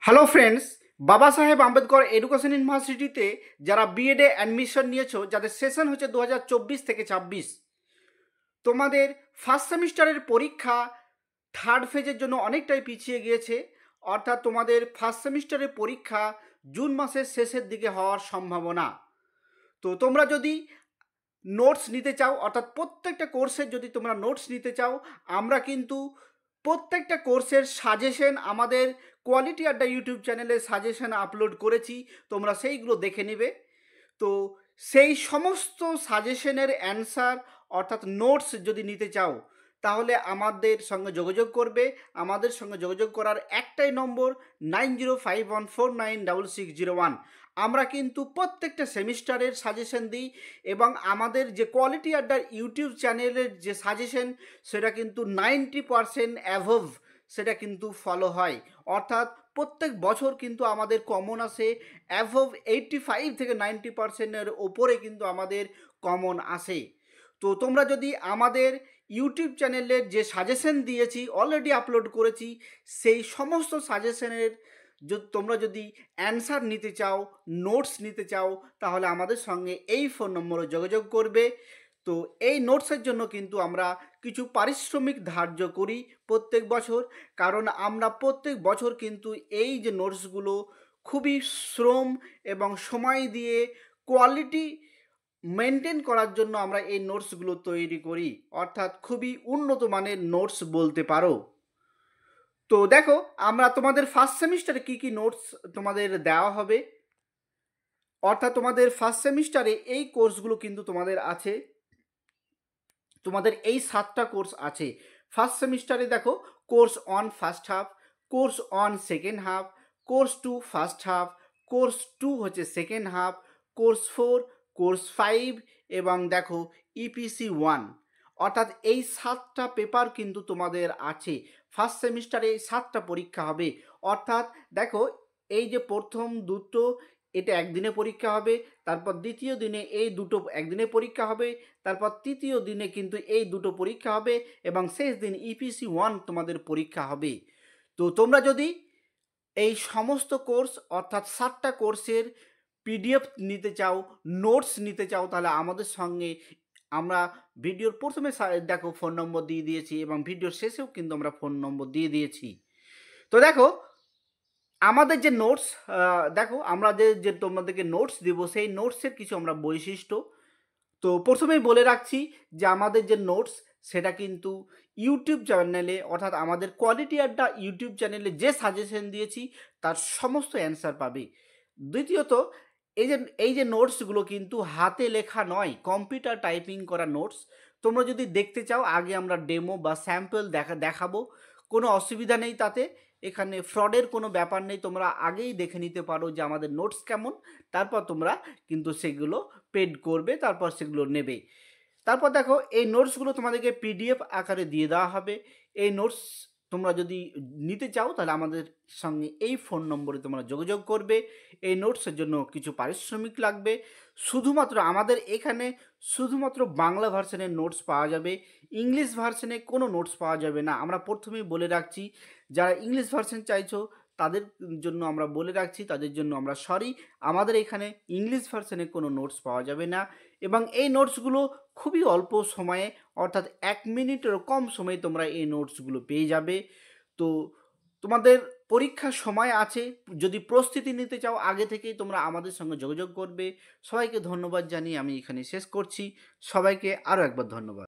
Hello friends, বাবা সাহেব Ambedkar education ইউনিভার্সিটিতে যারা বিএডে অ্যাডমিশন নিয়েছো, যাদের সেশন হচ্ছে 2024 থেকে 26, তোমাদের ফার্স্ট সেমিস্টারের পরীক্ষা থার্ড ফেজের জন্য অনেকটাই পিছিয়ে গিয়েছে। অর্থাৎ তোমাদের ফার্স্ট সেমিস্টারের পরীক্ষা জুন মাসের শেষের দিকে হওয়ার সম্ভাবনা। তো তোমরা যদি নোটস নিতে চাও, অর্থাৎ প্রত্যেকটা কোর্সের যদি তোমরা নোটস নিতে চাও, আমরা কিন্তু প্রত্যেকটা কোর্সের সাজেশন আমাদের কোয়ালিটি আড্ডা ইউটিউব চ্যানেলে সাজেশন আপলোড করেছি, তোমরা সেইগুলো দেখে নেবে। তো সেই সমস্ত সাজেশনের অ্যান্সার অর্থাৎ নোটস যদি নিতে চাও, তাহলে আমাদের সঙ্গে যোগাযোগ করবে। আমাদের সঙ্গে যোগাযোগ করার একটাই নম্বর 9051496601। আমরা কিন্তু প্রত্যেকটা সেমিস্টারের সাজেশন দিই এবং আমাদের যে কোয়ালিটি আড্ডার ইউটিউব চ্যানেলের যে সাজেশন, সেটা কিন্তু 90% অ্যাভভ সেটা কিন্তু ফলো হয়। অর্থাৎ প্রত্যেক বছর কিন্তু আমাদের কমন আসে অ্যাভভ 85 থেকে 90%-এর ওপরে কিন্তু আমাদের কমন আসে। তো তোমরা যদি আমাদের ইউটিউব চ্যানেলের যে সাজেশন দিয়েছি, অলরেডি আপলোড করেছি, সেই সমস্ত সাজেশনের তোমরা যদি অ্যান্সার নিতে চাও, নোটস নিতে চাও, তাহলে আমাদের সঙ্গে এই ফোন নম্বরে যোগাযোগ করবে। তো এই নোটসের জন্য কিন্তু আমরা কিছু পারিশ্রমিক ধার্য করি প্রত্যেক বছর, কারণ আমরা প্রত্যেক বছর কিন্তু এই যে নোটসগুলো খুবই শ্রম এবং সময় দিয়ে কোয়ালিটি মেনটেন করার জন্য আমরা এই নোটসগুলো তৈরি করি, অর্থাৎ খুবই উন্নত মানের নোটস বলতে পারো। তো দেখো, আমরা তোমাদের ফার্স্ট সেমিস্টারে কী কী নোটস তোমাদের দেওয়া হবে। অর্থাৎ তোমাদের ফার্স্ট সেমিস্টারে এই কোর্সগুলো কিন্তু তোমাদের আছে, তোমাদের এই 7টা কোর্স আছে ফার্স্ট সেমিস্টারে। দেখো, course on first half, course on second half, course 2 first half, course 2 হচ্ছে সেকেন্ড হাফ, কোর্স 4, কোর্স 5 এবং দেখো ইপিসি 1। অর্থাৎ এই 7টা পেপার কিন্তু তোমাদের আছে ফার্স্ট সেমিস্টারে। 7টা পরীক্ষা হবে। অর্থাৎ দেখো, এই যে প্রথম দুটো এটা একদিনে পরীক্ষা হবে, তারপর দ্বিতীয় দিনে এই দুটো একদিনে পরীক্ষা হবে, তারপর তৃতীয় দিনে কিন্তু এই দুটো পরীক্ষা হবে এবং শেষ দিন ইপিসি 1 তোমাদের পরীক্ষা হবে। তো তোমরা যদি এই সমস্ত কোর্স অর্থাৎ 7টা কোর্সের পিডিএফ নিতে চাও, নোটস নিতে চাও, তাহলে আমাদের সঙ্গে আমরা ভিডিওর প্রথমে দেখো ফোন নম্বর দিয়ে দিয়েছি এবং ভিডিওর শেষেও কিন্তু আমরা ফোন নম্বর দিয়ে দিয়েছি। তো দেখো, আমাদের যে নোটস, দেখো আমরা যে তোমাদেরকে নোটস দেব, সেই নোটসের কিছু আমরা বৈশিষ্ট্য। তো প্রথমেই বলে রাখছি যে আমাদের যে নোটস সেটা কিন্তু ইউটিউব চ্যানেলে, অর্থাৎ আমাদের কোয়ালিটি আড্ডা ইউটিউব চ্যানেলে যে সাজেশন দিয়েছি তার সমস্ত অ্যান্সার পাবে। দ্বিতীয়ত, এই যে নোটসগুলো কিন্তু হাতে লেখা নয়, কম্পিউটার টাইপিং করা নোটস। তোমরা যদি দেখতে চাও, আগে আমরা ডেমো বা স্যাম্পল দেখাবো, কোনো অসুবিধা নেই তাতে। এখানে ফ্রডের কোনো ব্যাপার নেই, তোমরা আগেই দেখে নিতে পারো যে আমাদের নোটস কেমন, তারপর তোমরা কিন্তু সেগুলো পেড করবে, তারপর সেগুলো নেবে। তারপর দেখো, এই নোটসগুলো তোমাদেরকে পিডিএফ আকারে দিয়ে দেওয়া হবে। এই নোটস তোমরা যদি নিতে চাও, তাহলে আমাদের সঙ্গে এই ফোন নম্বরে তোমরা যোগাযোগ করবে। এই নোটসের জন্য কিছু পারিশ্রমিক লাগবে। শুধুমাত্র আমাদের এখানে শুধুমাত্র বাংলা ভার্সনের নোটস পাওয়া যাবে, ইংলিশ ভার্সনে কোনো নোটস পাওয়া যাবে না। আমরা প্রথমেই বলে রাখছি, যারা ইংলিশ ভার্সন চাইছো তাদের জন্য আমরা বলে রাখছি, তাদের জন্য আমরা সরি, আমাদের এখানে ইংলিশ ভার্সনে কোনো নোটস পাওয়া যাবে না। এবং এই নোটসগুলো খুবই অল্প সময়ে, অর্থাৎ 1 মিনিটেরও কম সময়ে তোমরা এই নোটসগুলো পেয়ে যাবে। তো তোমাদের পরীক্ষার সময় আছে, যদি প্রস্তুতি নিতে চাও আগে থেকেই তোমরা আমাদের সঙ্গে যোগাযোগ করবে। সবাইকে ধন্যবাদ জানিয়ে আমি এখানে শেষ করছি। সবাইকে আরও একবার ধন্যবাদ।